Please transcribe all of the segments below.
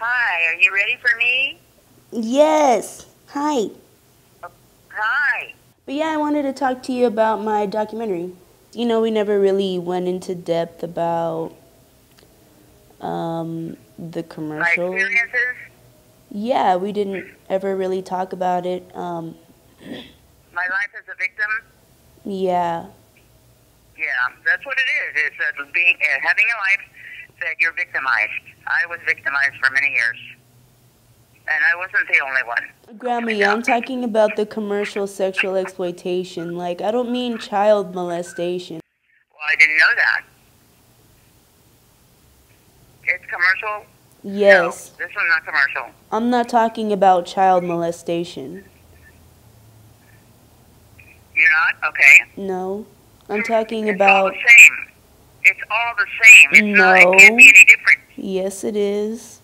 Hi, are you ready for me? Yes. Hi. Hi. But yeah, I wanted to talk to you about my documentary. You know, we never really went into depth about the commercial. My experiences? Yeah, we didn't ever really talk about it. My life as a victim? Yeah. Yeah, that's what it is. It's having a life that you're victimized. I was victimized for many years. And I wasn't the only one. Grammy, I'm talking about the commercial sexual exploitation. Like, I don't mean child molestation. Well, I didn't know that. It's commercial? Yes. No, this one's not commercial. I'm not talking about child molestation. You're not? Okay. No. I'm talking It's about... all the same. It's all the same. It's No. not, it can't be any different. Yes, it is.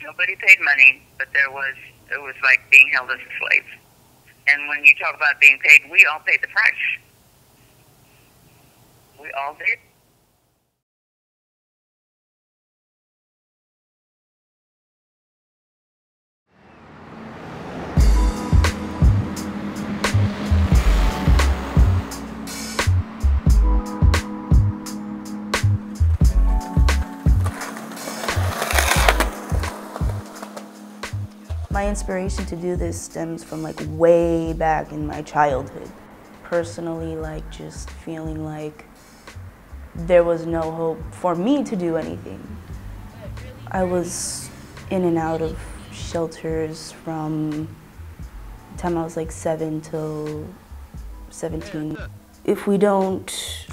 Nobody paid money, but it was like being held as a slave. And when you talk about being paid, we all paid the price. We all did. My inspiration to do this stems from like way back in my childhood. Personally, like just feeling like there was no hope for me to do anything. I was in and out of shelters from the time I was like 7 till 17. If we don't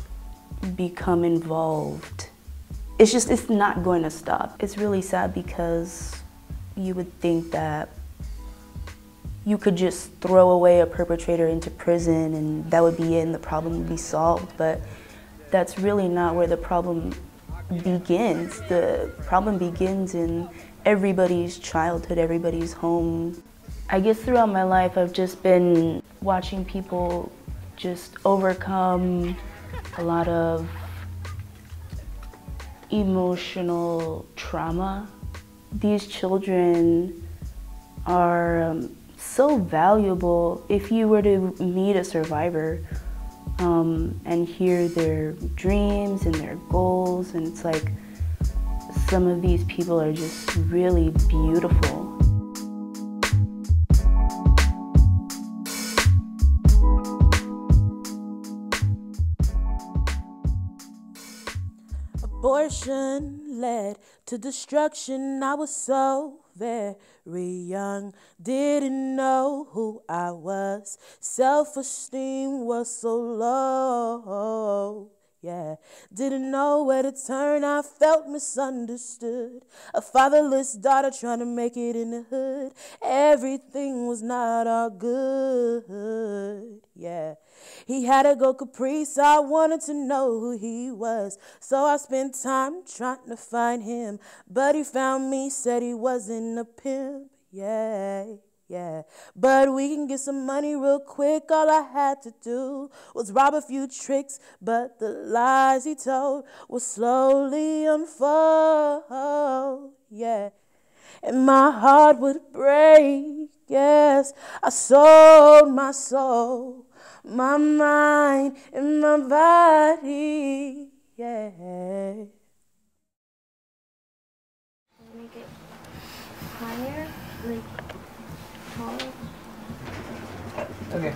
become involved, it's not going to stop. It's really sad because you would think that you could just throw away a perpetrator into prison and that would be it and the problem would be solved, but that's really not where the problem begins. The problem begins in everybody's childhood, everybody's home. I guess throughout my life I've just been watching people just overcome a lot of emotional trauma. These children are so valuable. If you were to meet a survivor and hear their dreams and their goals, and it's like some of these people are just really beautiful. Abortion led to destruction. I was so very young, didn't know who I was. Self-esteem was so low, yeah. Didn't know where to turn, I felt misunderstood. A fatherless daughter trying to make it in the hood. Everything was not all good, yeah. He had to go Caprice, I wanted to know who he was. So I spent time trying to find him. But he found me, said he wasn't a pimp, yeah, yeah. But we can get some money real quick, all I had to do was rob a few tricks. But the lies he told would slowly unfold, yeah. And my heart would break, yes. I sold my soul, my mind and my body, yeah. Make it higher, like taller. Okay.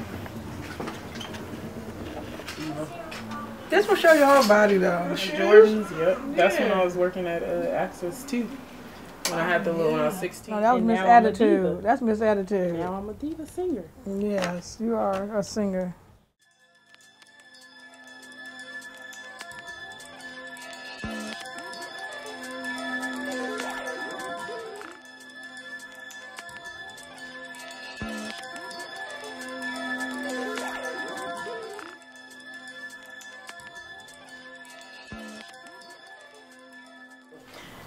This will show your whole body though. The Jordans, yep. That's when I was working at Access 2. When I had the little, when I was 16. Oh, that was Miss Attitude. That's Miss Attitude. Now I'm a diva singer. Yes, you are a singer.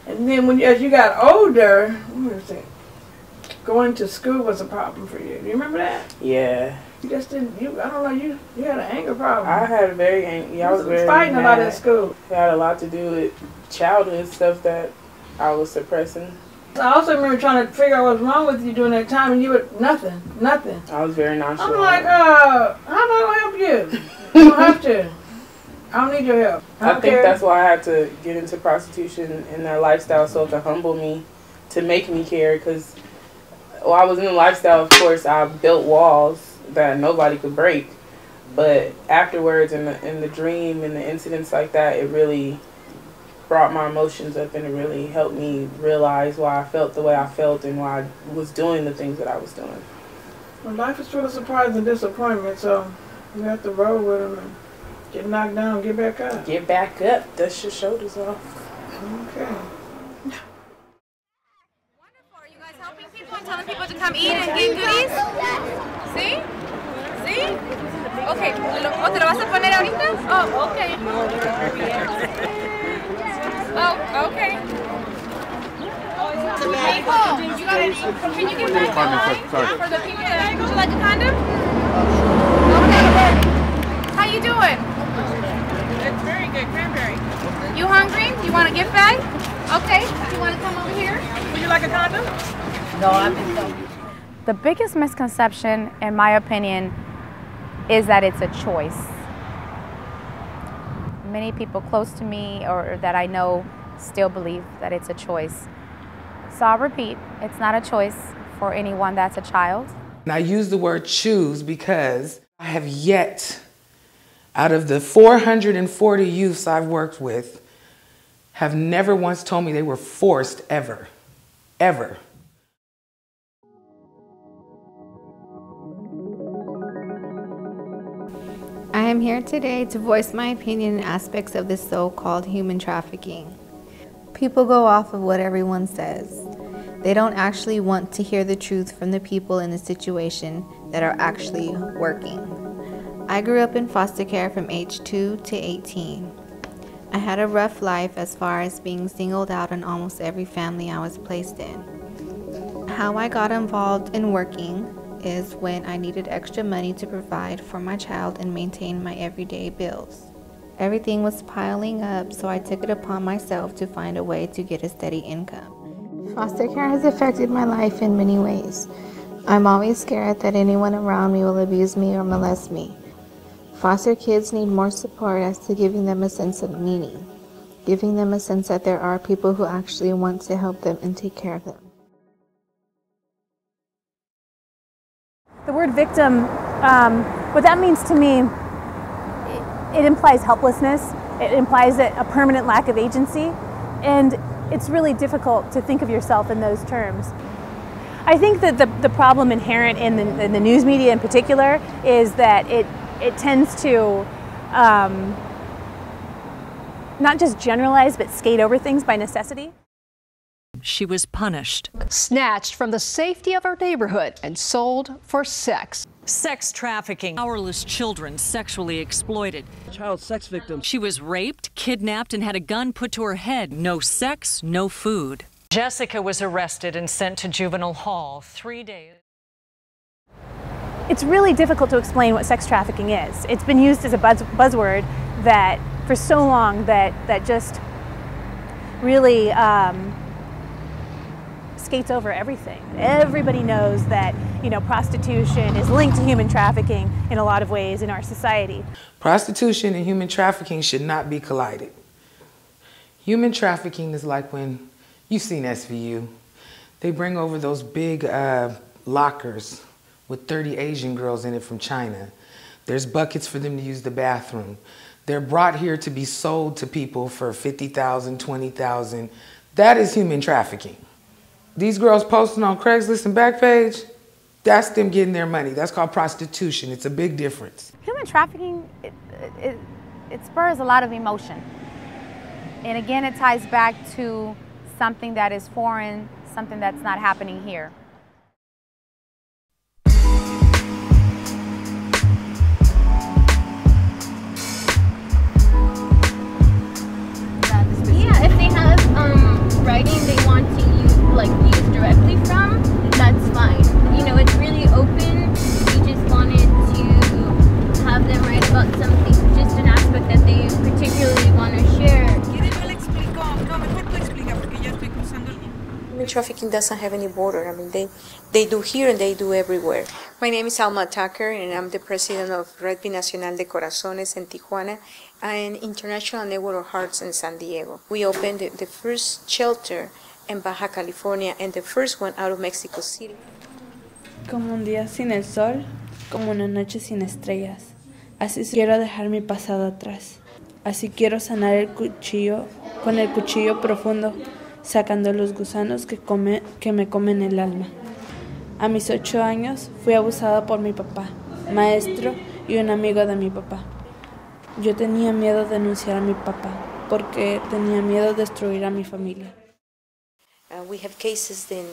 And then as you got older, what was it? Going to school was a problem for you. Do you remember that? Yeah. You just didn't. I don't know. You had an anger problem. I had a very angry. I was very fighting a lot at school. It had a lot to do with childhood stuff that I was suppressing. I also remember trying to figure out what's wrong with you during that time, and you were nothing. I was very nonchalant. I'm like, how am I going to help you? You don't have to. I don't need your help. I think that's why I had to get into prostitution and that lifestyle, so to humble me, to make me care. Because while I was in the lifestyle, of course, I built walls that nobody could break. But afterwards, in the dream and the incidents like that, it really brought my emotions up, and it really helped me realize why I felt the way I felt and why I was doing the things that I was doing. Well, life is full of surprise and disappointment, so you have to roll with them and get knocked down and get back up. Get back up. Dust your shoulders off. Okay. Wonderful. Are you guys helping people and telling people to come eat and get goodies? See? See? Okay. ¿Te lo vas a poner ahorita? Oh, okay. Oh, okay. Can you give back for the people that would you like a condom? Okay. How you doing? It's very good, cranberry. You hungry? You want a gift bag? Okay. You want to come over here? Would you like a condom? No, I've been told. The biggest misconception, in my opinion, is that it's a choice. Many people close to me or that I know still believe that it's a choice. So I'll repeat, it's not a choice for anyone that's a child. And I use the word choose because I have yet, out of the 440 youths I've worked with, have never once told me they were forced ever, ever. I am here today to voice my opinion in aspects of this so-called human trafficking. People go off of what everyone says. They don't actually want to hear the truth from the people in the situation that are actually working. I grew up in foster care from age 2 to 18. I had a rough life as far as being singled out in almost every family I was placed in. How I got involved in working is when I needed extra money to provide for my child and maintain my everyday bills. Everything was piling up, so I took it upon myself to find a way to get a steady income. Foster care has affected my life in many ways. I'm always scared that anyone around me will abuse me or molest me. Foster kids need more support as to giving them a sense of meaning, giving them a sense that there are people who actually want to help them and take care of them. The word victim, what that means to me, it implies helplessness. It implies a permanent lack of agency, and it's really difficult to think of yourself in those terms. I think that the problem inherent in the news media in particular is that it tends to not just generalize but skate over things by necessity. She was punished. Snatched from the safety of her neighborhood and sold for sex. Sex trafficking. Powerless children sexually exploited. Child sex victim. She was raped, kidnapped, and had a gun put to her head. No sex, no food. Jessica was arrested and sent to juvenile hall 3 days. It's really difficult to explain what sex trafficking is. It's been used as a buzzword that for so long that just really skates over everything. Everybody knows that, you know, prostitution is linked to human trafficking in a lot of ways in our society. Prostitution and human trafficking should not be collided. Human trafficking is like when, you've seen SVU, they bring over those big lockers with 30 Asian girls in it from China. There's buckets for them to use the bathroom. They're brought here to be sold to people for $50,000, $20,000. That is human trafficking. These girls posting on Craigslist and Backpage, that's them getting their money. That's called prostitution. It's a big difference. Human trafficking, it spurs a lot of emotion. And again, it ties back to something that is foreign, something that's not happening here. Yeah, if they have writing they want to use directly from, that's fine. You know, it's really open. We just wanted to have them write about something, just an aspect that they particularly want to share. Human trafficking doesn't have any border. I mean, they do here and they do everywhere. My name is Alma Tucker, and I'm the president of Red Binacional de Corazones in Tijuana and International Network of Hearts in San Diego. We opened the first shelter in Baja California and the first one out of Mexico City. Como un día sin el sol, como una noche sin estrellas. Así quiero dejar mi pasado atrás. Así quiero sanar el cuchillo con el cuchillo profundo, sacando los gusanos que me comen el alma. A mis 8 años fui abusada por mi papá, maestro y un amigo de mi papá. Yo tenía miedo de denunciar a mi papá porque tenía miedo de destruir a mi familia. We have cases then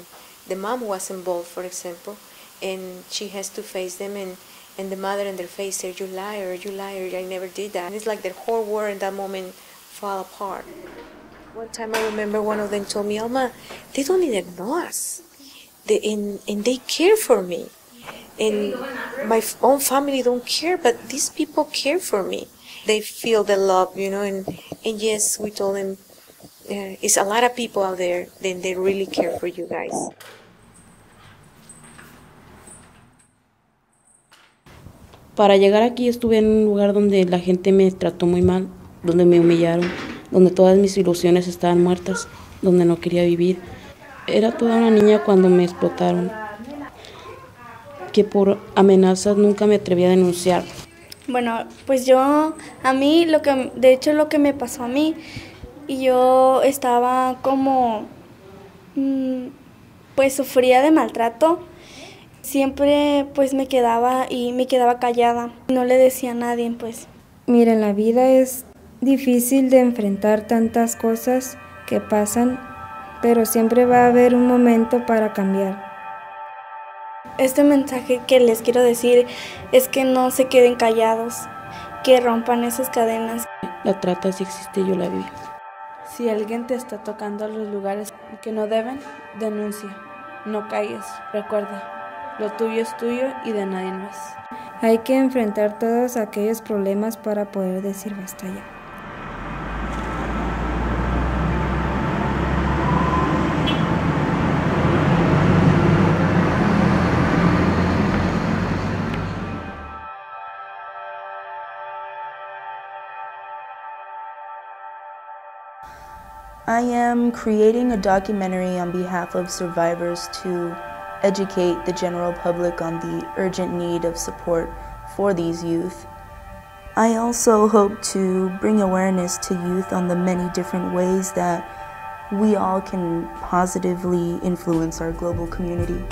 the mom was involved, for example, and she has to face them, and the mother in their face said, you liar, I never did that. And it's like their whole world in that moment fall apart. One time I remember one of them told me, Alma, they don't even know us. And they care for me. And my own family don't care, but these people care for me. They feel the love, you know, and yes, we told them, it's a lot of people out there, then they really care for you guys. Para llegar aquí estuve en un lugar donde la gente me trató muy mal, donde me humillaron, donde todas mis ilusiones estaban muertas, donde no quería vivir. Era toda una niña cuando me explotaron, que por amenazas nunca me atreví a denunciar. Bueno, pues a mí, de hecho lo que me pasó a mí, yo estaba como, pues sufría de maltrato. Siempre pues me quedaba callada, no le decía a nadie pues. Miren, la vida es difícil de enfrentar tantas cosas que pasan, pero siempre va a haber un momento para cambiar. Este mensaje que les quiero decir es que no se queden callados, que rompan esas cadenas. La trata sí existe, yo la vivo. Si alguien te está tocando los lugares que no deben, denuncia, no calles, recuerda. Lo tuyo es tuyo y de nadie más. Hay que enfrentar todos aquellos problemas para poder decir basta ya. I am creating a documentary on behalf of survivors to educate the general public on the urgent need of support for these youth. I also hope to bring awareness to youth on the many different ways that we all can positively influence our global community.